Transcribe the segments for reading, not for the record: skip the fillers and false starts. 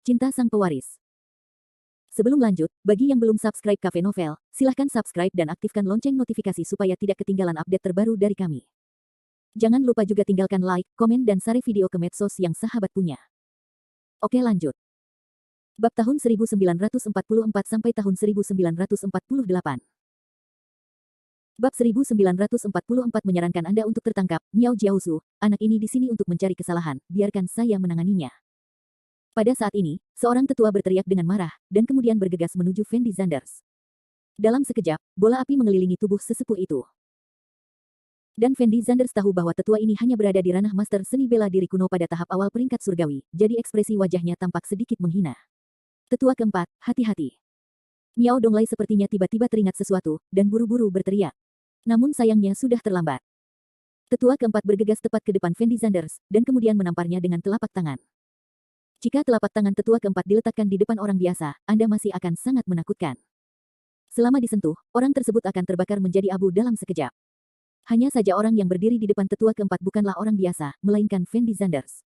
Cinta Sang Pewaris. Sebelum lanjut, bagi yang belum subscribe Cafe Novel, silahkan subscribe dan aktifkan lonceng notifikasi supaya tidak ketinggalan update terbaru dari kami. Jangan lupa juga tinggalkan like, komen dan share video ke medsos yang sahabat punya. Oke lanjut. Bab tahun 1944 sampai tahun 1948. Bab 1944 menyarankan Anda untuk tertangkap, Miao Jiaozu, anak ini di sini untuk mencari kesalahan, biarkan saya menanganinya. Pada saat ini, seorang tetua berteriak dengan marah, dan kemudian bergegas menuju Fendi Zanders. Dalam sekejap, bola api mengelilingi tubuh sesepuh itu. Dan Fendi Zanders tahu bahwa tetua ini hanya berada di ranah master seni bela diri kuno pada tahap awal peringkat surgawi, jadi ekspresi wajahnya tampak sedikit menghina. Tetua keempat, hati-hati. Miao Donglai sepertinya tiba-tiba teringat sesuatu, dan buru-buru berteriak. Namun sayangnya sudah terlambat. Tetua keempat bergegas tepat ke depan Fendi Zanders, dan kemudian menamparnya dengan telapak tangan. Jika telapak tangan tetua keempat diletakkan di depan orang biasa, Anda masih akan sangat menakutkan. Selama disentuh, orang tersebut akan terbakar menjadi abu dalam sekejap. Hanya saja orang yang berdiri di depan tetua keempat bukanlah orang biasa, melainkan Fendi Zanders.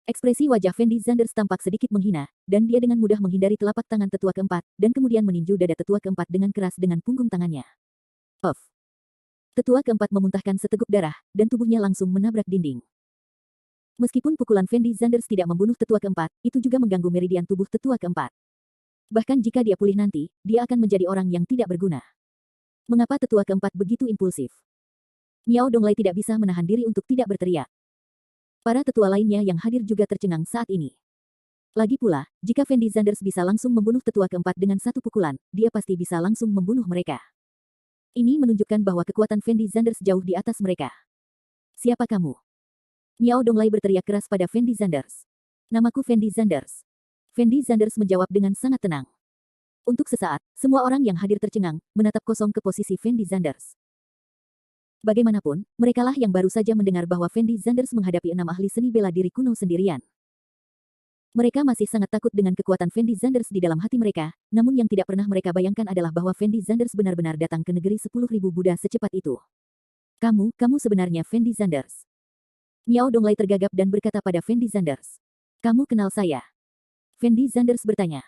Ekspresi wajah Fendi Zanders tampak sedikit menghina, dan dia dengan mudah menghindari telapak tangan tetua keempat, dan kemudian meninju dada tetua keempat dengan keras dengan punggung tangannya. Puff. Tetua keempat memuntahkan seteguk darah, dan tubuhnya langsung menabrak dinding. Meskipun pukulan Fendi Zanders tidak membunuh tetua keempat, itu juga mengganggu meridian tubuh tetua keempat. Bahkan jika dia pulih nanti, dia akan menjadi orang yang tidak berguna. Mengapa tetua keempat begitu impulsif? Miao Donglai tidak bisa menahan diri untuk tidak berteriak. Para tetua lainnya yang hadir juga tercengang saat ini. Lagi pula, jika Fendi Zanders bisa langsung membunuh tetua keempat dengan satu pukulan, dia pasti bisa langsung membunuh mereka. Ini menunjukkan bahwa kekuatan Fendi Zanders jauh di atas mereka. Siapa kamu? Miao Donglai berteriak keras pada Fendi Zanders. Namaku Fendi Zanders. Fendi Zanders menjawab dengan sangat tenang. Untuk sesaat, semua orang yang hadir tercengang, menatap kosong ke posisi Fendi Zanders. Bagaimanapun, merekalah yang baru saja mendengar bahwa Fendi Zanders menghadapi 6 ahli seni bela diri kuno sendirian. Mereka masih sangat takut dengan kekuatan Fendi Zanders di dalam hati mereka, namun yang tidak pernah mereka bayangkan adalah bahwa Fendi Zanders benar-benar datang ke negeri 10.000 Buddha secepat itu. Kamu sebenarnya Fendi Zanders. Miao Donglai tergagap dan berkata pada Fendi Zanders. Kamu kenal saya? Fendi Zanders bertanya.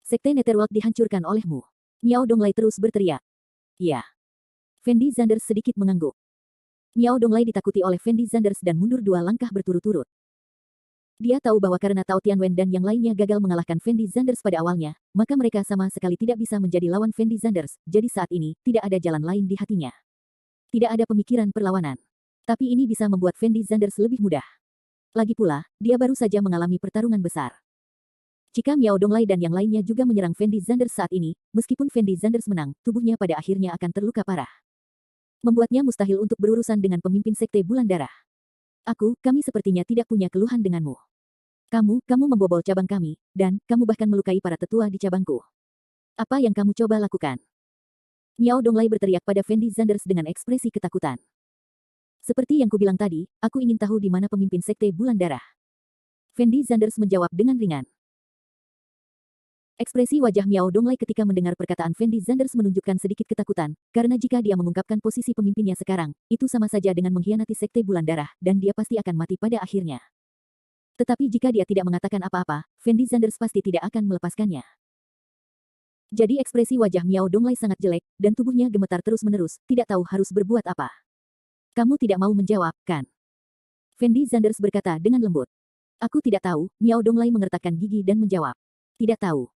Sekte Netherworld dihancurkan olehmu. Miao Donglai terus berteriak. Iya. Fendi Zanders sedikit mengangguk. Miao Donglai ditakuti oleh Fendi Zanders dan mundur 2 langkah berturut-turut. Dia tahu bahwa karena Tao Tianwen dan yang lainnya gagal mengalahkan Fendi Zanders pada awalnya, maka mereka sama sekali tidak bisa menjadi lawan Fendi Zanders, jadi saat ini, tidak ada jalan lain di hatinya. Tidak ada pemikiran perlawanan. Tapi ini bisa membuat Fendi Zanders lebih mudah. Lagi pula, dia baru saja mengalami pertarungan besar. Jika Miao Donglai dan yang lainnya juga menyerang Fendi Zanders saat ini, meskipun Fendi Zanders menang, tubuhnya pada akhirnya akan terluka parah. Membuatnya mustahil untuk berurusan dengan pemimpin sekte bulan darah. Kami sepertinya tidak punya keluhan denganmu. Kamu membobol cabang kami, dan kamu bahkan melukai para tetua di cabangku. Apa yang kamu coba lakukan? Miao Donglai berteriak pada Fendi Zanders dengan ekspresi ketakutan. Seperti yang kubilang tadi, aku ingin tahu di mana pemimpin sekte bulan darah. Fendi Zanders menjawab dengan ringan. Ekspresi wajah Miao Donglai ketika mendengar perkataan Fendi Zanders menunjukkan sedikit ketakutan, karena jika dia mengungkapkan posisi pemimpinnya sekarang, itu sama saja dengan mengkhianati sekte bulan darah, dan dia pasti akan mati pada akhirnya. Tetapi jika dia tidak mengatakan apa-apa, Fendi Zanders pasti tidak akan melepaskannya. Jadi ekspresi wajah Miao Donglai sangat jelek, dan tubuhnya gemetar terus-menerus, tidak tahu harus berbuat apa. Kamu tidak mau menjawab, kan? Fendi Zanders berkata dengan lembut. Aku tidak tahu, Miao Donglai mengertakkan gigi dan menjawab. Tidak tahu.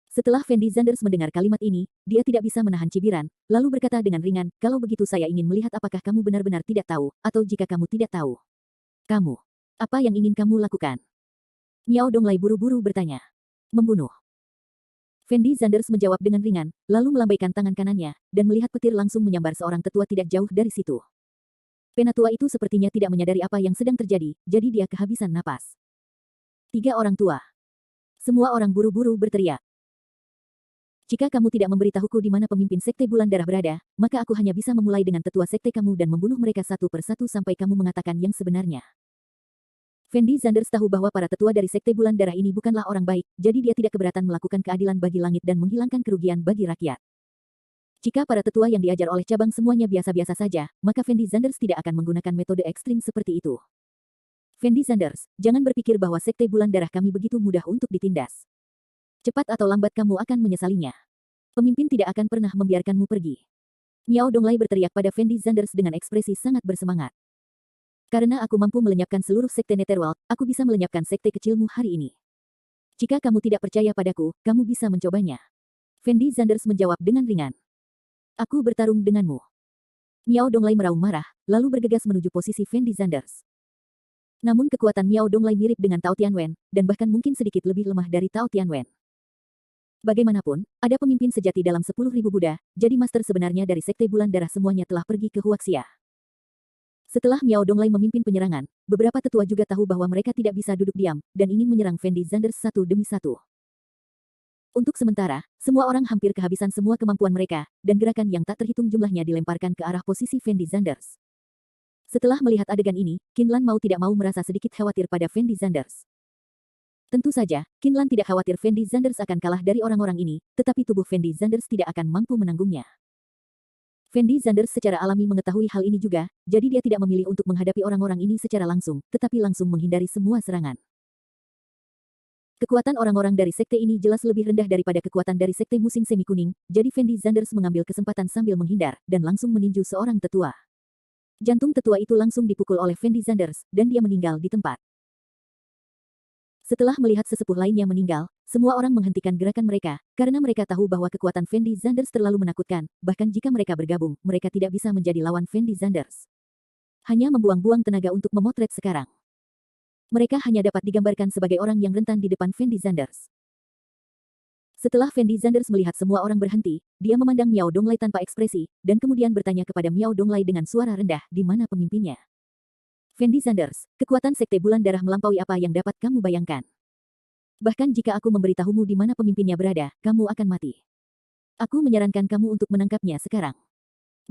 Setelah Fendi Zanders mendengar kalimat ini, dia tidak bisa menahan cibiran, lalu berkata dengan ringan, kalau begitu saya ingin melihat apakah kamu benar-benar tidak tahu, atau jika kamu tidak tahu. Apa yang ingin kamu lakukan? Miao Donglai buru-buru bertanya. Membunuh. Fendi Zanders menjawab dengan ringan, lalu melambaikan tangan kanannya, dan melihat petir langsung menyambar seorang tetua tidak jauh dari situ. Penatua itu sepertinya tidak menyadari apa yang sedang terjadi, jadi dia kehabisan napas. 3 orang tua. Semua orang buru-buru berteriak. Jika kamu tidak memberitahuku di mana pemimpin sekte bulan darah berada, maka aku hanya bisa memulai dengan tetua sekte kamu dan membunuh mereka satu persatu sampai kamu mengatakan yang sebenarnya. Fendi Zanders tahu bahwa para tetua dari sekte bulan darah ini bukanlah orang baik, jadi dia tidak keberatan melakukan keadilan bagi langit dan menghilangkan kerugian bagi rakyat. Jika para tetua yang diajar oleh cabang semuanya biasa-biasa saja, maka Fendi Zanders tidak akan menggunakan metode ekstrim seperti itu. Fendi Sanders, jangan berpikir bahwa sekte bulan darah kami begitu mudah untuk ditindas. Cepat atau lambat kamu akan menyesalinya. Pemimpin tidak akan pernah membiarkanmu pergi. Miao Donglai berteriak pada Fendi Sanders dengan ekspresi sangat bersemangat. Karena aku mampu melenyapkan seluruh sekte Netherworld, aku bisa melenyapkan sekte kecilmu hari ini. Jika kamu tidak percaya padaku, kamu bisa mencobanya. Fendi Sanders menjawab dengan ringan. Aku bertarung denganmu. Miao Donglai meraung marah, lalu bergegas menuju posisi Fendi Sanders. Namun kekuatan Miao Donglai mirip dengan Tao Tianwen, dan bahkan mungkin sedikit lebih lemah dari Tao Tianwen. Bagaimanapun, ada pemimpin sejati dalam 10.000 Buddha, jadi master sebenarnya dari sekte bulan darah semuanya telah pergi ke Huaxia. Setelah Miao Donglai memimpin penyerangan, beberapa tetua juga tahu bahwa mereka tidak bisa duduk diam, dan ingin menyerang Fendi Sanders satu demi satu. Untuk sementara, semua orang hampir kehabisan semua kemampuan mereka, dan gerakan yang tak terhitung jumlahnya dilemparkan ke arah posisi Fendi Sanders. Setelah melihat adegan ini, Qin Lan mau tidak mau merasa sedikit khawatir pada Fendi Sanders. Tentu saja, Qin Lan tidak khawatir Fendi Sanders akan kalah dari orang-orang ini, tetapi tubuh Fendi Sanders tidak akan mampu menanggungnya. Fendi Sanders secara alami mengetahui hal ini juga, jadi dia tidak memilih untuk menghadapi orang-orang ini secara langsung, tetapi langsung menghindari semua serangan. Kekuatan orang-orang dari sekte ini jelas lebih rendah daripada kekuatan dari sekte musim semi kuning, jadi Fendi Sanders mengambil kesempatan sambil menghindar, dan langsung meninju seorang tetua. Jantung tetua itu langsung dipukul oleh Fendi Sanders, dan dia meninggal di tempat. Setelah melihat sesepuh lainnya meninggal, semua orang menghentikan gerakan mereka, karena mereka tahu bahwa kekuatan Fendi Sanders terlalu menakutkan, bahkan jika mereka bergabung, mereka tidak bisa menjadi lawan Fendi Sanders. Hanya membuang-buang tenaga untuk memotret sekarang. Mereka hanya dapat digambarkan sebagai orang yang rentan di depan Fendi Sanders. Setelah Fendi Sanders melihat semua orang berhenti, dia memandang Miao Donglai tanpa ekspresi, dan kemudian bertanya kepada Miao Donglai dengan suara rendah, di mana pemimpinnya? Fendi Sanders, kekuatan sekte bulan darah melampaui apa yang dapat kamu bayangkan. Bahkan jika aku memberitahumu di mana pemimpinnya berada, kamu akan mati. Aku menyarankan kamu untuk menangkapnya sekarang.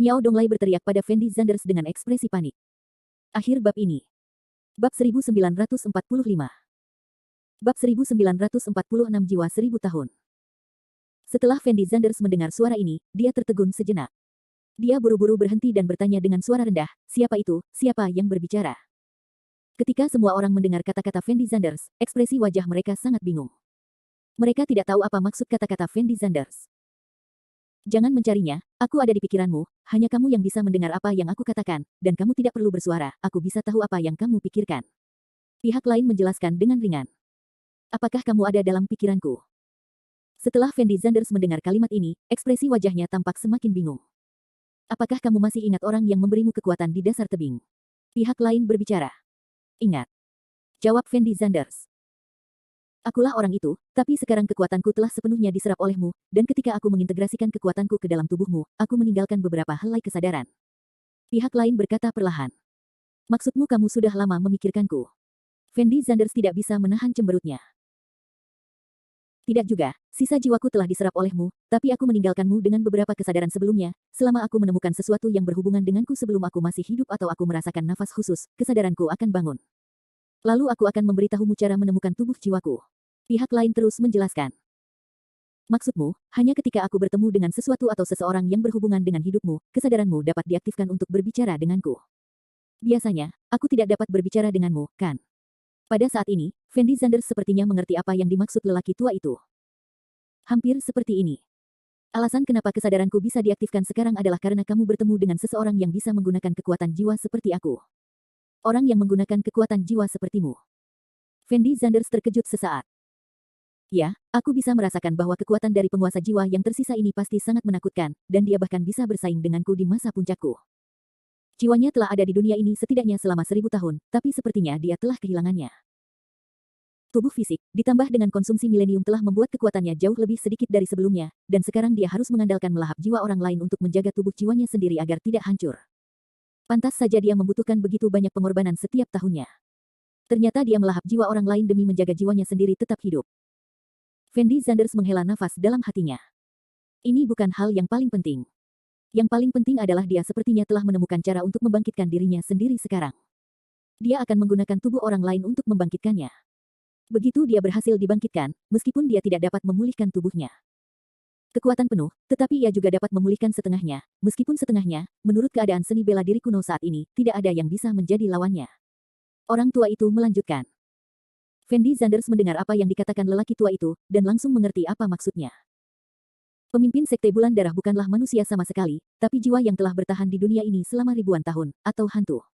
Miao Donglai berteriak pada Fendi Sanders dengan ekspresi panik. Akhir bab ini. Bab 1945. Bab 1946 Jiwa 1000 tahun. Setelah Fendi Sanders mendengar suara ini, dia tertegun sejenak. Dia buru-buru berhenti dan bertanya dengan suara rendah, siapa itu, siapa yang berbicara? Ketika semua orang mendengar kata-kata Fendi Sanders, ekspresi wajah mereka sangat bingung. Mereka tidak tahu apa maksud kata-kata Fendi Sanders. Jangan mencarinya, aku ada di pikiranmu, hanya kamu yang bisa mendengar apa yang aku katakan, dan kamu tidak perlu bersuara, aku bisa tahu apa yang kamu pikirkan. Pihak lain menjelaskan dengan ringan. Apakah kamu ada dalam pikiranku? Setelah Fendi Sanders mendengar kalimat ini, ekspresi wajahnya tampak semakin bingung. Apakah kamu masih ingat orang yang memberimu kekuatan di dasar tebing? Pihak lain berbicara. Ingat. Jawab Fendi Sanders. Akulah orang itu, tapi sekarang kekuatanku telah sepenuhnya diserap olehmu, dan ketika aku mengintegrasikan kekuatanku ke dalam tubuhmu, aku meninggalkan beberapa helai kesadaran. Pihak lain berkata perlahan. Maksudmu kamu sudah lama memikirkanku. Fendi Sanders tidak bisa menahan cemberutnya. Tidak juga, sisa jiwaku telah diserap olehmu, tapi aku meninggalkanmu dengan beberapa kesadaran sebelumnya, selama aku menemukan sesuatu yang berhubungan denganku sebelum aku masih hidup atau aku merasakan nafas khusus, kesadaranku akan bangun. Lalu aku akan memberitahumu cara menemukan tubuh jiwaku. Pihak lain terus menjelaskan. Maksudmu, hanya ketika aku bertemu dengan sesuatu atau seseorang yang berhubungan dengan hidupmu, kesadaranmu dapat diaktifkan untuk berbicara denganku. Biasanya, aku tidak dapat berbicara denganmu, kan? Pada saat ini, Fendi Sanders sepertinya mengerti apa yang dimaksud lelaki tua itu. Hampir seperti ini. Alasan kenapa kesadaranku bisa diaktifkan sekarang adalah karena kamu bertemu dengan seseorang yang bisa menggunakan kekuatan jiwa seperti aku. Orang yang menggunakan kekuatan jiwa sepertimu. Fendi Sanders terkejut sesaat. Ya, aku bisa merasakan bahwa kekuatan dari penguasa jiwa yang tersisa ini pasti sangat menakutkan, dan dia bahkan bisa bersaing denganku di masa puncakku. Jiwanya telah ada di dunia ini setidaknya selama 1000 tahun, tapi sepertinya dia telah kehilangannya. Tubuh fisik, ditambah dengan konsumsi milenium telah membuat kekuatannya jauh lebih sedikit dari sebelumnya, dan sekarang dia harus mengandalkan melahap jiwa orang lain untuk menjaga tubuh jiwanya sendiri agar tidak hancur. Pantas saja dia membutuhkan begitu banyak pengorbanan setiap tahunnya. Ternyata dia melahap jiwa orang lain demi menjaga jiwanya sendiri tetap hidup. Fendi Sanders menghela nafas dalam hatinya. Ini bukan hal yang paling penting. Yang paling penting adalah dia sepertinya telah menemukan cara untuk membangkitkan dirinya sendiri sekarang. Dia akan menggunakan tubuh orang lain untuk membangkitkannya. Begitu dia berhasil dibangkitkan, meskipun dia tidak dapat memulihkan tubuhnya. Kekuatan penuh, tetapi ia juga dapat memulihkan setengahnya, meskipun setengahnya, menurut keadaan seni bela diri kuno saat ini, tidak ada yang bisa menjadi lawannya. Orang tua itu melanjutkan. Fendi Zanders mendengar apa yang dikatakan lelaki tua itu, dan langsung mengerti apa maksudnya. Pemimpin sekte bulan darah bukanlah manusia sama sekali, tapi jiwa yang telah bertahan di dunia ini selama ribuan tahun, atau hantu.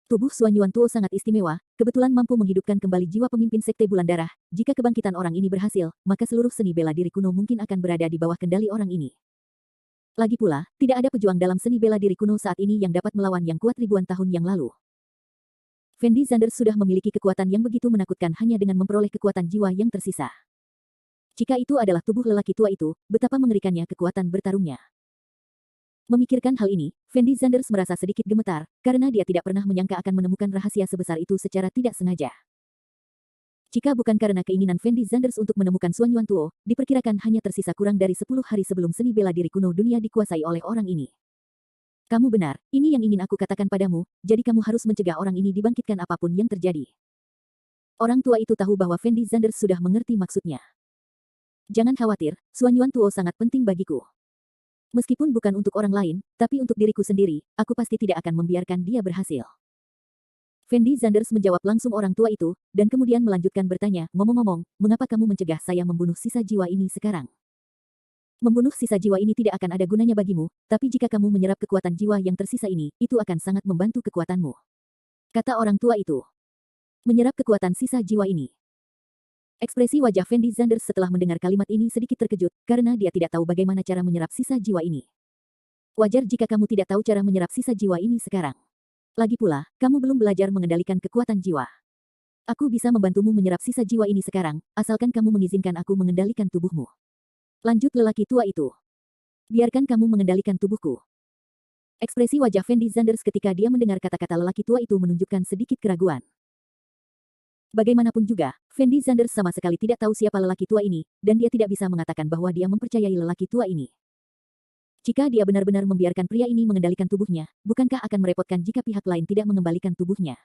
Tubuh Xuan Yuan Tuo sangat istimewa, kebetulan mampu menghidupkan kembali jiwa pemimpin sekte bulan darah. Jika kebangkitan orang ini berhasil, maka seluruh seni bela diri kuno mungkin akan berada di bawah kendali orang ini. Lagi pula, tidak ada pejuang dalam seni bela diri kuno saat ini yang dapat melawan yang kuat ribuan tahun yang lalu. Fendi Zanders sudah memiliki kekuatan yang begitu menakutkan hanya dengan memperoleh kekuatan jiwa yang tersisa. Jika itu adalah tubuh lelaki tua itu, betapa mengerikannya kekuatan bertarungnya. Memikirkan hal ini, Fendi Zanders merasa sedikit gemetar, karena dia tidak pernah menyangka akan menemukan rahasia sebesar itu secara tidak sengaja. Jika bukan karena keinginan Fendi Zanders untuk menemukan Xuan Yuan Tuo, diperkirakan hanya tersisa kurang dari 10 hari sebelum seni bela diri kuno dunia dikuasai oleh orang ini. Kamu benar, ini yang ingin aku katakan padamu, jadi kamu harus mencegah orang ini dibangkitkan apapun yang terjadi. Orang tua itu tahu bahwa Fendi Zanders sudah mengerti maksudnya. Jangan khawatir, Xuan Yuan Tuo sangat penting bagiku. Meskipun bukan untuk orang lain, tapi untuk diriku sendiri, aku pasti tidak akan membiarkan dia berhasil. Fendi Zanders menjawab langsung orang tua itu, dan kemudian melanjutkan bertanya, ngomong-ngomong, mengapa kamu mencegah saya membunuh sisa jiwa ini sekarang? Membunuh sisa jiwa ini tidak akan ada gunanya bagimu, tapi jika kamu menyerap kekuatan jiwa yang tersisa ini, itu akan sangat membantu kekuatanmu. Kata orang tua itu. Menyerap kekuatan sisa jiwa ini. Ekspresi wajah Fendi Zanders setelah mendengar kalimat ini sedikit terkejut, karena dia tidak tahu bagaimana cara menyerap sisa jiwa ini. Wajar jika kamu tidak tahu cara menyerap sisa jiwa ini sekarang. Lagi pula, kamu belum belajar mengendalikan kekuatan jiwa. Aku bisa membantumu menyerap sisa jiwa ini sekarang, asalkan kamu mengizinkan aku mengendalikan tubuhmu. Lanjut lelaki tua itu. Biarkan kamu mengendalikan tubuhku. Ekspresi wajah Fendi Zanders ketika dia mendengar kata-kata lelaki tua itu menunjukkan sedikit keraguan. Bagaimanapun juga, Fendi Zanders sama sekali tidak tahu siapa lelaki tua ini, dan dia tidak bisa mengatakan bahwa dia mempercayai lelaki tua ini. Jika dia benar-benar membiarkan pria ini mengendalikan tubuhnya, bukankah akan merepotkan jika pihak lain tidak mengembalikan tubuhnya?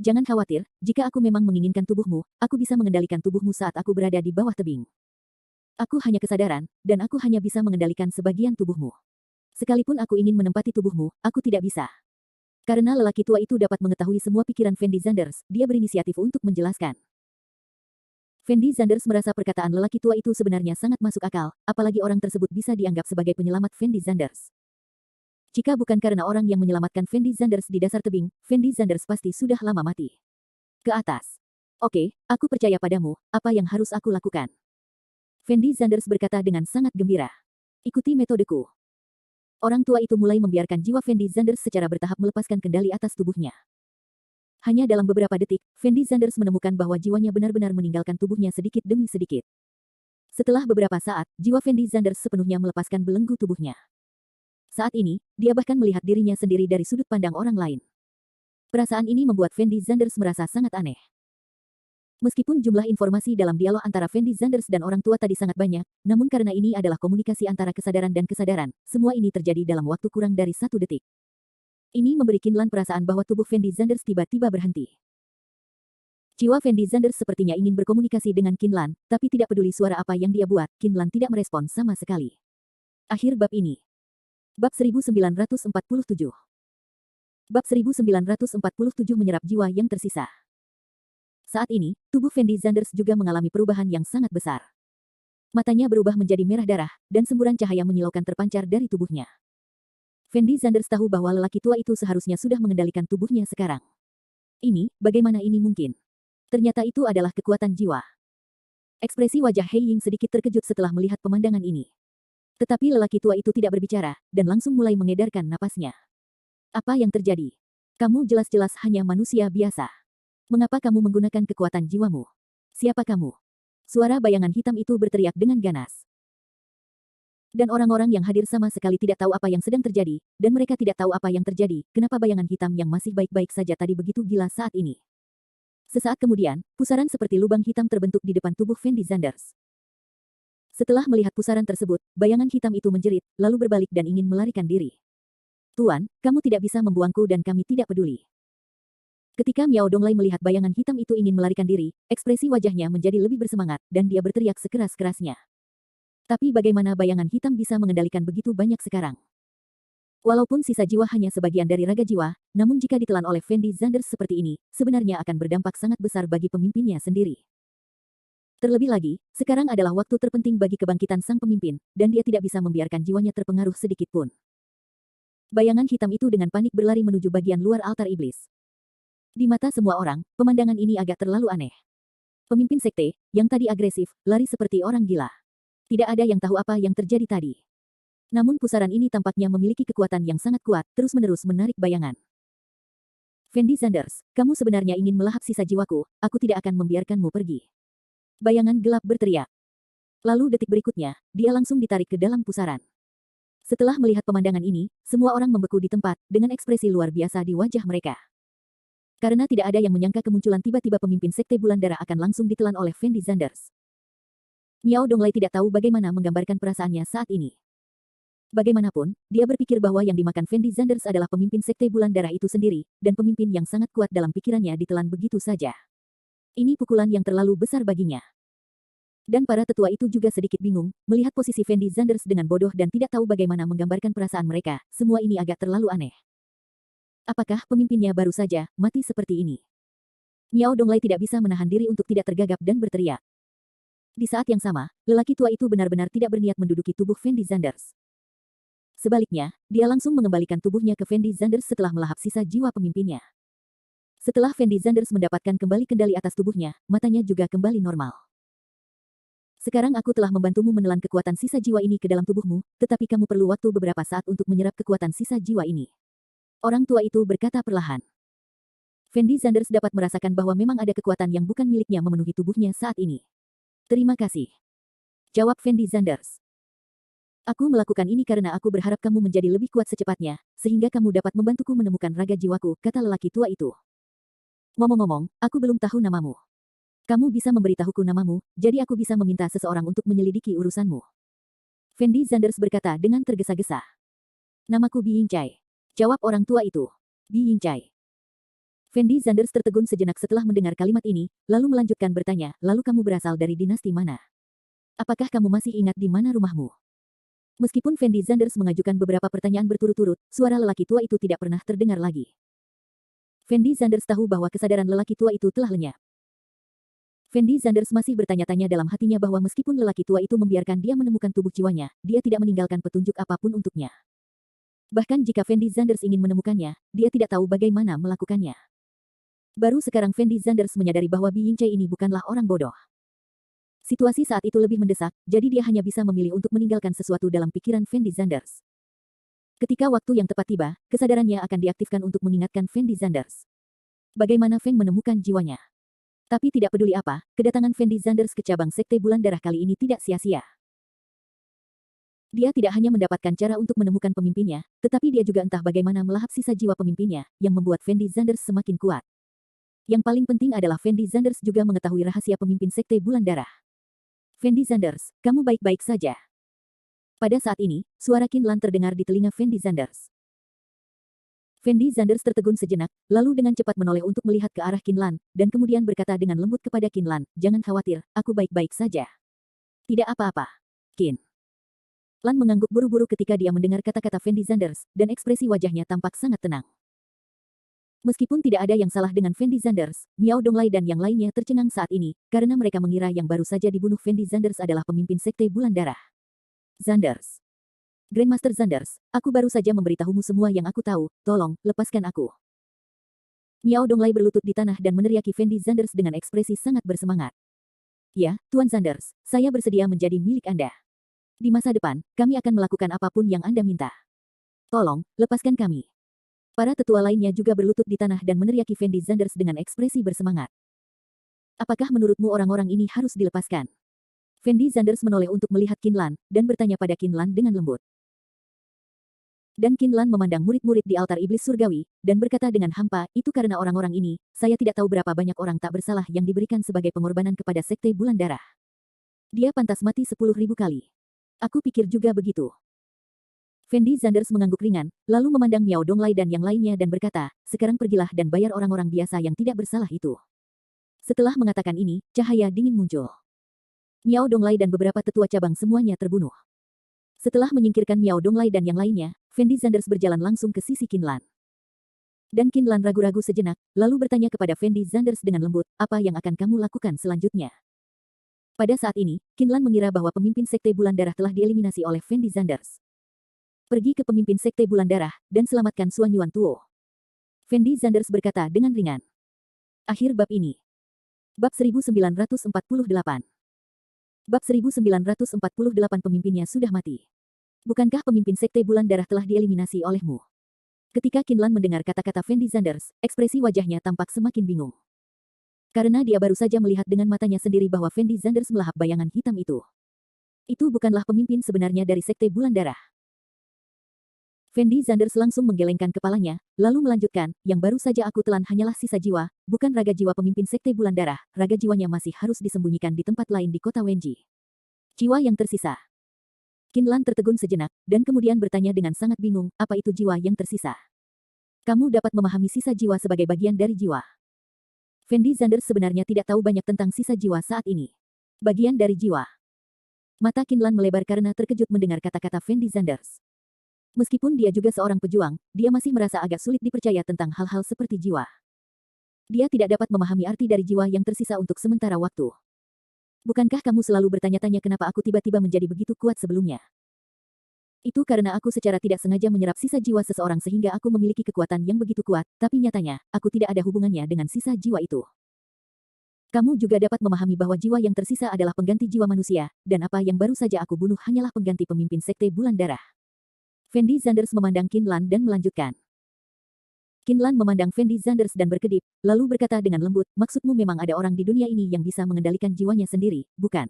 Jangan khawatir, jika aku memang menginginkan tubuhmu, aku bisa mengendalikan tubuhmu saat aku berada di bawah tebing. Aku hanya kesadaran, dan aku hanya bisa mengendalikan sebagian tubuhmu. Sekalipun aku ingin menempati tubuhmu, aku tidak bisa. Karena lelaki tua itu dapat mengetahui semua pikiran Fendi Zanders, dia berinisiatif untuk menjelaskan. Fendi Zanders merasa perkataan lelaki tua itu sebenarnya sangat masuk akal, apalagi orang tersebut bisa dianggap sebagai penyelamat Fendi Zanders. Jika bukan karena orang yang menyelamatkan Fendi Zanders di dasar tebing, Fendi Zanders pasti sudah lama mati. Ke atas. Oke, aku percaya padamu, apa yang harus aku lakukan? Fendi Zanders berkata dengan sangat gembira. Ikuti metodeku. Orang tua itu mulai membiarkan jiwa Fendi Zanders secara bertahap melepaskan kendali atas tubuhnya. Hanya dalam beberapa detik, Fendi Zanders menemukan bahwa jiwanya benar-benar meninggalkan tubuhnya sedikit demi sedikit. Setelah beberapa saat, jiwa Fendi Zanders sepenuhnya melepaskan belenggu tubuhnya. Saat ini, dia bahkan melihat dirinya sendiri dari sudut pandang orang lain. Perasaan ini membuat Fendi Zanders merasa sangat aneh. Meskipun jumlah informasi dalam dialog antara Fendi Zanders dan orang tua tadi sangat banyak, namun karena ini adalah komunikasi antara kesadaran dan kesadaran, semua ini terjadi dalam waktu kurang dari 1 detik. Ini memberi Qinlan perasaan bahwa tubuh Fendi Zanders tiba-tiba berhenti. Jiwa Fendi Zanders sepertinya ingin berkomunikasi dengan Qinlan, tapi tidak peduli suara apa yang dia buat, Qinlan tidak merespon sama sekali. Akhir bab ini. Bab 1947. Bab 1947 menyerap jiwa yang tersisa. Saat ini, tubuh Fendi Zanders juga mengalami perubahan yang sangat besar. Matanya berubah menjadi merah darah, dan semburan cahaya menyilaukan terpancar dari tubuhnya. Fendi Zanders tahu bahwa lelaki tua itu seharusnya sudah mengendalikan tubuhnya sekarang. Bagaimana ini mungkin? Ternyata itu adalah kekuatan jiwa. Ekspresi wajah He Ying sedikit terkejut setelah melihat pemandangan ini. Tetapi lelaki tua itu tidak berbicara, dan langsung mulai mengedarkan napasnya. Apa yang terjadi? Kamu jelas-jelas hanya manusia biasa. Mengapa kamu menggunakan kekuatan jiwamu? Siapa kamu? Suara bayangan hitam itu berteriak dengan ganas. Dan orang-orang yang hadir sama sekali tidak tahu apa yang sedang terjadi, dan mereka tidak tahu apa yang terjadi, kenapa bayangan hitam yang masih baik-baik saja tadi begitu gila saat ini. Sesaat kemudian, pusaran seperti lubang hitam terbentuk di depan tubuh Fendi Zanders. Setelah melihat pusaran tersebut, bayangan hitam itu menjerit, lalu berbalik dan ingin melarikan diri. Tuan, kamu tidak bisa membuangku dan kami tidak peduli. Ketika Miao Donglai melihat bayangan hitam itu ingin melarikan diri, ekspresi wajahnya menjadi lebih bersemangat, dan dia berteriak sekeras-kerasnya. Tapi bagaimana bayangan hitam bisa mengendalikan begitu banyak sekarang? Walaupun sisa jiwa hanya sebagian dari raga jiwa, namun jika ditelan oleh Fendi Zanders seperti ini, sebenarnya akan berdampak sangat besar bagi pemimpinnya sendiri. Terlebih lagi, sekarang adalah waktu terpenting bagi kebangkitan sang pemimpin, dan dia tidak bisa membiarkan jiwanya terpengaruh sedikit pun. Bayangan hitam itu dengan panik berlari menuju bagian luar altar iblis. Di mata semua orang, pemandangan ini agak terlalu aneh. Pemimpin sekte, yang tadi agresif, lari seperti orang gila. Tidak ada yang tahu apa yang terjadi tadi. Namun pusaran ini tampaknya memiliki kekuatan yang sangat kuat, terus-menerus menarik bayangan. Fendi Zanders, kamu sebenarnya ingin melahap sisa jiwaku, aku tidak akan membiarkanmu pergi. Bayangan gelap berteriak. Lalu detik berikutnya, dia langsung ditarik ke dalam pusaran. Setelah melihat pemandangan ini, semua orang membeku di tempat, dengan ekspresi luar biasa di wajah mereka. Karena tidak ada yang menyangka kemunculan tiba-tiba pemimpin sekte bulan darah akan langsung ditelan oleh Fendi Zanders. Miao Donglai tidak tahu bagaimana menggambarkan perasaannya saat ini. Bagaimanapun, dia berpikir bahwa yang dimakan Fendi Zanders adalah pemimpin sekte bulan darah itu sendiri, dan pemimpin yang sangat kuat dalam pikirannya ditelan begitu saja. Ini pukulan yang terlalu besar baginya. Dan para tetua itu juga sedikit bingung, melihat posisi Fendi Zanders dengan bodoh dan tidak tahu bagaimana menggambarkan perasaan mereka, semua ini agak terlalu aneh. Apakah pemimpinnya baru saja mati seperti ini? Miao Donglai tidak bisa menahan diri untuk tidak tergagap dan berteriak. Di saat yang sama, lelaki tua itu benar-benar tidak berniat menduduki tubuh Fendi Zanders. Sebaliknya, dia langsung mengembalikan tubuhnya ke Fendi Zanders setelah melahap sisa jiwa pemimpinnya. Setelah Fendi Zanders mendapatkan kembali kendali atas tubuhnya, matanya juga kembali normal. Sekarang aku telah membantumu menelan kekuatan sisa jiwa ini ke dalam tubuhmu, tetapi kamu perlu waktu beberapa saat untuk menyerap kekuatan sisa jiwa ini. Orang tua itu berkata perlahan. Fendi Zanders dapat merasakan bahwa memang ada kekuatan yang bukan miliknya memenuhi tubuhnya saat ini. Terima kasih. Jawab Fendi Zanders. Aku melakukan ini karena aku berharap kamu menjadi lebih kuat secepatnya, sehingga kamu dapat membantuku menemukan raga jiwaku, kata lelaki tua itu. Ngomong-ngomong, aku belum tahu namamu. Kamu bisa memberitahuku namamu, jadi aku bisa meminta seseorang untuk menyelidiki urusanmu. Fendi Zanders berkata dengan tergesa-gesa. Namaku Bi Yingcai. Jawab orang tua itu. Bi Yingcai. Fendi Zanders tertegun sejenak setelah mendengar kalimat ini, lalu melanjutkan bertanya, lalu kamu berasal dari dinasti mana? Apakah kamu masih ingat di mana rumahmu? Meskipun Fendi Zanders mengajukan beberapa pertanyaan berturut-turut, suara lelaki tua itu tidak pernah terdengar lagi. Fendi Zanders tahu bahwa kesadaran lelaki tua itu telah lenyap. Fendi Zanders masih bertanya-tanya dalam hatinya bahwa meskipun lelaki tua itu membiarkan dia menemukan tubuh jiwanya, dia tidak meninggalkan petunjuk apapun untuknya. Bahkan jika Fendi Zanders ingin menemukannya, dia tidak tahu bagaimana melakukannya. Baru sekarang Fendi Zanders menyadari bahwa Bi Yingcai ini bukanlah orang bodoh. Situasi saat itu lebih mendesak, jadi dia hanya bisa memilih untuk meninggalkan sesuatu dalam pikiran Fendi Zanders. Ketika waktu yang tepat tiba, kesadarannya akan diaktifkan untuk mengingatkan Fendi Zanders. Bagaimana Feng menemukan jiwanya? Tapi tidak peduli apa, kedatangan Fendi Zanders ke cabang sekte bulan darah kali ini tidak sia-sia. Dia tidak hanya mendapatkan cara untuk menemukan pemimpinnya, tetapi dia juga entah bagaimana melahap sisa jiwa pemimpinnya, yang membuat Fendi Zanders semakin kuat. Yang paling penting adalah Fendi Zanders juga mengetahui rahasia pemimpin sekte bulan darah. Fendi Zanders, kamu baik-baik saja. Pada saat ini, suara Qin Lan terdengar di telinga Fendi Zanders. Fendi Zanders tertegun sejenak, lalu dengan cepat menoleh untuk melihat ke arah Qin Lan, dan kemudian berkata dengan lembut kepada Qin Lan, jangan khawatir, aku baik-baik saja. Tidak apa-apa. Qin Lan mengangguk buru-buru ketika dia mendengar kata-kata Fendi Zanders, dan ekspresi wajahnya tampak sangat tenang. Meskipun tidak ada yang salah dengan Fendi Zanders, Miao Donglai dan yang lainnya tercengang saat ini, karena mereka mengira yang baru saja dibunuh Fendi Zanders adalah pemimpin sekte bulan darah. Zanders. Grandmaster Zanders, aku baru saja memberitahumu semua yang aku tahu, tolong, lepaskan aku. Miao Donglai berlutut di tanah dan meneriaki Fendi Zanders dengan ekspresi sangat bersemangat. Ya, Tuan Zanders, saya bersedia menjadi milik Anda. Di masa depan, kami akan melakukan apapun yang Anda minta. Tolong, lepaskan kami. Para tetua lainnya juga berlutut di tanah dan meneriaki Fendi Zanders dengan ekspresi bersemangat. Apakah menurutmu orang-orang ini harus dilepaskan? Fendi Zanders menoleh untuk melihat Qin Lan, dan bertanya pada Qin Lan dengan lembut. Dan Qin Lan memandang murid-murid di altar iblis surgawi, dan berkata dengan hampa, itu karena orang-orang ini, saya tidak tahu berapa banyak orang tak bersalah yang diberikan sebagai pengorbanan kepada sekte bulan darah. Dia pantas mati 10.000 kali. Aku pikir juga begitu. Fendi Zanders mengangguk ringan, lalu memandang Miao Donglai dan yang lainnya dan berkata, sekarang pergilah dan bayar orang-orang biasa yang tidak bersalah itu. Setelah mengatakan ini, cahaya dingin muncul. Miao Donglai dan beberapa tetua cabang semuanya terbunuh. Setelah menyingkirkan Miao Donglai dan yang lainnya, Fendi Zanders berjalan langsung ke sisi Kinlan. Dan Kinlan ragu-ragu sejenak, lalu bertanya kepada Fendi Zanders dengan lembut, apa yang akan kamu lakukan selanjutnya? Pada saat ini, Kinlan mengira bahwa pemimpin Sekte Bulan Darah telah dieliminasi oleh Fendi Zanders. Pergi ke pemimpin Sekte Bulan Darah, dan selamatkan Suan Yuan Tuo. Fendi Zanders berkata dengan ringan. Akhir bab ini. Bab 1948. Bab 1948 pemimpinnya sudah mati. Bukankah pemimpin Sekte Bulan Darah telah dieliminasi olehmu? Ketika Kinlan mendengar kata-kata Fendi Zanders, ekspresi wajahnya tampak semakin bingung. Karena dia baru saja melihat dengan matanya sendiri bahwa Fendi Zanders melahap bayangan hitam itu. Itu bukanlah pemimpin sebenarnya dari Sekte Bulan Darah. Fendi Zanders langsung menggelengkan kepalanya, lalu melanjutkan, yang baru saja aku telan hanyalah sisa jiwa, bukan raga jiwa pemimpin Sekte Bulan Darah, raga jiwanya masih harus disembunyikan di tempat lain di kota Wenji. Jiwa yang tersisa. Kinlan tertegun sejenak, dan kemudian bertanya dengan sangat bingung, apa itu jiwa yang tersisa? Kamu dapat memahami sisa jiwa sebagai bagian dari jiwa. Fendi Zanders sebenarnya tidak tahu banyak tentang sisa jiwa saat ini. Bagian dari jiwa. Mata Kinlan melebar karena terkejut mendengar kata-kata Fendi Zanders. Meskipun dia juga seorang pejuang, dia masih merasa agak sulit dipercaya tentang hal-hal seperti jiwa. Dia tidak dapat memahami arti dari jiwa yang tersisa untuk sementara waktu. Bukankah kamu selalu bertanya-tanya kenapa aku tiba-tiba menjadi begitu kuat sebelumnya? Itu karena aku secara tidak sengaja menyerap sisa jiwa seseorang sehingga aku memiliki kekuatan yang begitu kuat, tapi nyatanya, aku tidak ada hubungannya dengan sisa jiwa itu. Kamu juga dapat memahami bahwa jiwa yang tersisa adalah pengganti jiwa manusia, dan apa yang baru saja aku bunuh hanyalah pengganti pemimpin Sekte Bulan Darah. Fendi Zanders memandang Kinlan dan melanjutkan. Kinlan memandang Fendi Zanders dan berkedip, lalu berkata dengan lembut, maksudmu memang ada orang di dunia ini yang bisa mengendalikan jiwanya sendiri, bukan?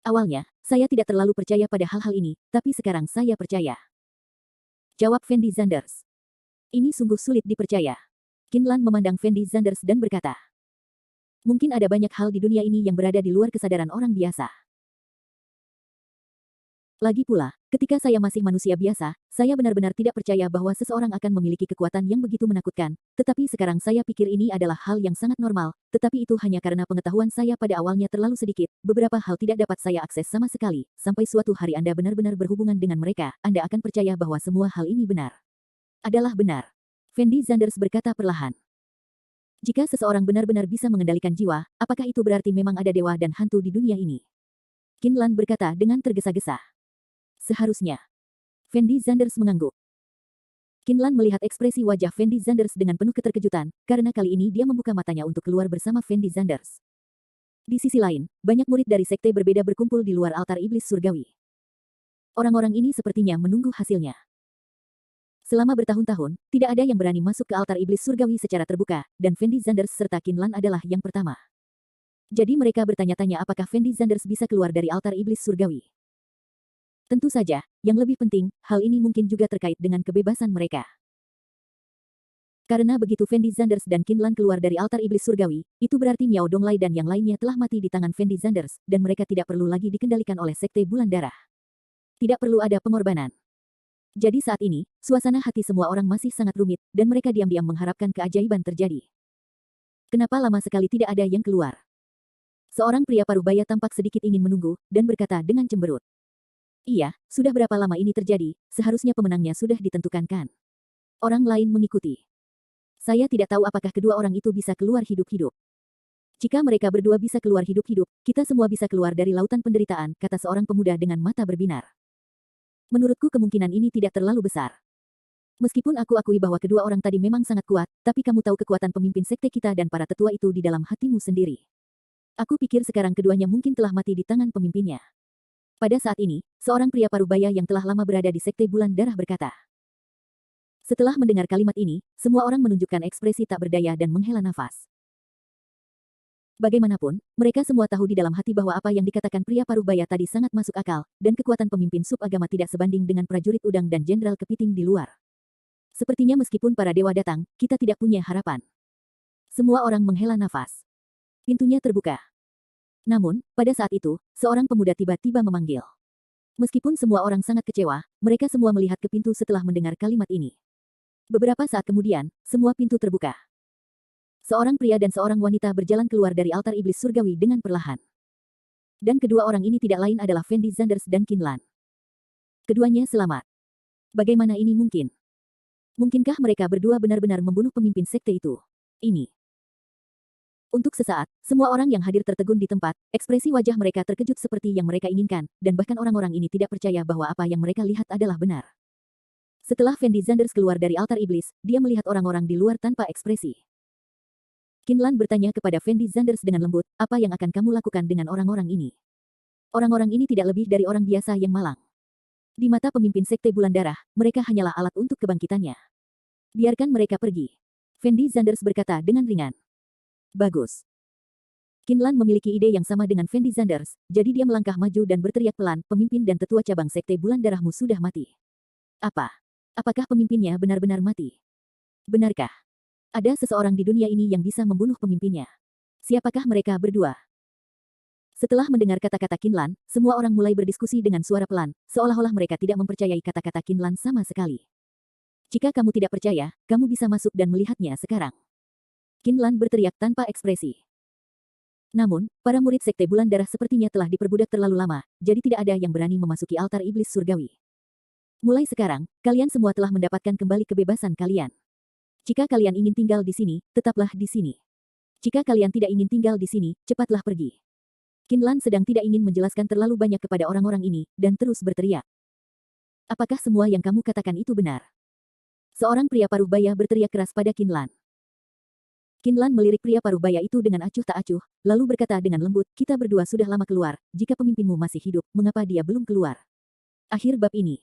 Awalnya, saya tidak terlalu percaya pada hal-hal ini, tapi sekarang saya percaya. Jawab Fendi Zanders. Ini sungguh sulit dipercaya. Kinlan memandang Fendi Zanders dan berkata. Mungkin ada banyak hal di dunia ini yang berada di luar kesadaran orang biasa. Lagi pula, ketika saya masih manusia biasa, saya benar-benar tidak percaya bahwa seseorang akan memiliki kekuatan yang begitu menakutkan, tetapi sekarang saya pikir ini adalah hal yang sangat normal, tetapi itu hanya karena pengetahuan saya pada awalnya terlalu sedikit, beberapa hal tidak dapat saya akses sama sekali, sampai suatu hari Anda benar-benar berhubungan dengan mereka, Anda akan percaya bahwa semua hal ini benar. Adalah benar. Fendi Zanders berkata perlahan. Jika seseorang benar-benar bisa mengendalikan jiwa, apakah itu berarti memang ada dewa dan hantu di dunia ini? Kinlan berkata dengan tergesa-gesa. Seharusnya. Fendi Zanders mengangguk. Kinlan melihat ekspresi wajah Fendi Zanders dengan penuh keterkejutan, karena kali ini dia membuka matanya untuk keluar bersama Fendi Zanders. Di sisi lain, banyak murid dari sekte berbeda berkumpul di luar altar iblis surgawi. Orang-orang ini sepertinya menunggu hasilnya. Selama bertahun-tahun, tidak ada yang berani masuk ke altar iblis surgawi secara terbuka, dan Fendi Zanders serta Kinlan adalah yang pertama. Jadi mereka bertanya-tanya apakah Fendi Zanders bisa keluar dari altar iblis surgawi. Tentu saja, yang lebih penting, hal ini mungkin juga terkait dengan kebebasan mereka. Karena begitu Fendi Zanders dan Kinlan keluar dari altar iblis surgawi, itu berarti Miao Donglai dan yang lainnya telah mati di tangan Fendi Zanders, dan mereka tidak perlu lagi dikendalikan oleh Sekte Bulan Darah. Tidak perlu ada pengorbanan. Jadi saat ini, suasana hati semua orang masih sangat rumit, dan mereka diam-diam mengharapkan keajaiban terjadi. Kenapa lama sekali tidak ada yang keluar? Seorang pria parubaya tampak sedikit ingin menunggu, dan berkata dengan cemberut. Iya, sudah berapa lama ini terjadi, seharusnya pemenangnya sudah ditentukan kan? Orang lain mengikuti. Saya tidak tahu apakah kedua orang itu bisa keluar hidup-hidup. Jika mereka berdua bisa keluar hidup-hidup, kita semua bisa keluar dari lautan penderitaan, kata seorang pemuda dengan mata berbinar. Menurutku kemungkinan ini tidak terlalu besar. Meskipun aku akui bahwa kedua orang tadi memang sangat kuat, tapi kamu tahu kekuatan pemimpin sekte kita dan para tetua itu di dalam hatimu sendiri. Aku pikir sekarang keduanya mungkin telah mati di tangan pemimpinnya. Pada saat ini, seorang pria parubaya yang telah lama berada di Sekte Bulan Darah berkata. Setelah mendengar kalimat ini, semua orang menunjukkan ekspresi tak berdaya dan menghela nafas. Bagaimanapun, mereka semua tahu di dalam hati bahwa apa yang dikatakan pria parubaya tadi sangat masuk akal, dan kekuatan pemimpin sub-agama tidak sebanding dengan prajurit udang dan jenderal kepiting di luar. Sepertinya meskipun para dewa datang, kita tidak punya harapan. Semua orang menghela nafas. Pintunya terbuka. Namun, pada saat itu, seorang pemuda tiba-tiba memanggil. Meskipun semua orang sangat kecewa, mereka semua melihat ke pintu setelah mendengar kalimat ini. Beberapa saat kemudian, semua pintu terbuka. Seorang pria dan seorang wanita berjalan keluar dari altar iblis surgawi dengan perlahan. Dan kedua orang ini tidak lain adalah Fendi Zanders dan Kinlan. Keduanya selamat. Bagaimana ini mungkin? Mungkinkah mereka berdua benar-benar membunuh pemimpin sekte itu? Ini. Untuk sesaat, semua orang yang hadir tertegun di tempat, ekspresi wajah mereka terkejut seperti yang mereka inginkan, dan bahkan orang-orang ini tidak percaya bahwa apa yang mereka lihat adalah benar. Setelah Fendi Zanders keluar dari altar iblis, dia melihat orang-orang di luar tanpa ekspresi. Kinlan bertanya kepada Fendi Zanders dengan lembut, apa yang akan kamu lakukan dengan orang-orang ini? Orang-orang ini tidak lebih dari orang biasa yang malang. Di mata pemimpin sekte bulan darah, mereka hanyalah alat untuk kebangkitannya. Biarkan mereka pergi. Fendi Zanders berkata dengan ringan. Bagus. Kinlan memiliki ide yang sama dengan Fendi Zanders, jadi dia melangkah maju dan berteriak pelan, pemimpin dan tetua cabang sekte bulan darahmu sudah mati. Apa? Apakah pemimpinnya benar-benar mati? Benarkah? Ada seseorang di dunia ini yang bisa membunuh pemimpinnya. Siapakah mereka berdua? Setelah mendengar kata-kata Kinlan, semua orang mulai berdiskusi dengan suara pelan, seolah-olah mereka tidak mempercayai kata-kata Kinlan sama sekali. Jika kamu tidak percaya, kamu bisa masuk dan melihatnya sekarang. Kinlan berteriak tanpa ekspresi. Namun, para murid sekte bulan darah sepertinya telah diperbudak terlalu lama, jadi tidak ada yang berani memasuki altar iblis surgawi. Mulai sekarang, kalian semua telah mendapatkan kembali kebebasan kalian. Jika kalian ingin tinggal di sini, tetaplah di sini. Jika kalian tidak ingin tinggal di sini, cepatlah pergi. Kinlan sedang tidak ingin menjelaskan terlalu banyak kepada orang-orang ini, dan terus berteriak. Apakah semua yang kamu katakan itu benar? Seorang pria paruh baya berteriak keras pada Kinlan. Kinlan melirik pria paruh baya itu dengan acuh tak acuh, lalu berkata dengan lembut, kita berdua sudah lama keluar, jika pemimpinmu masih hidup, mengapa dia belum keluar? Akhir bab ini.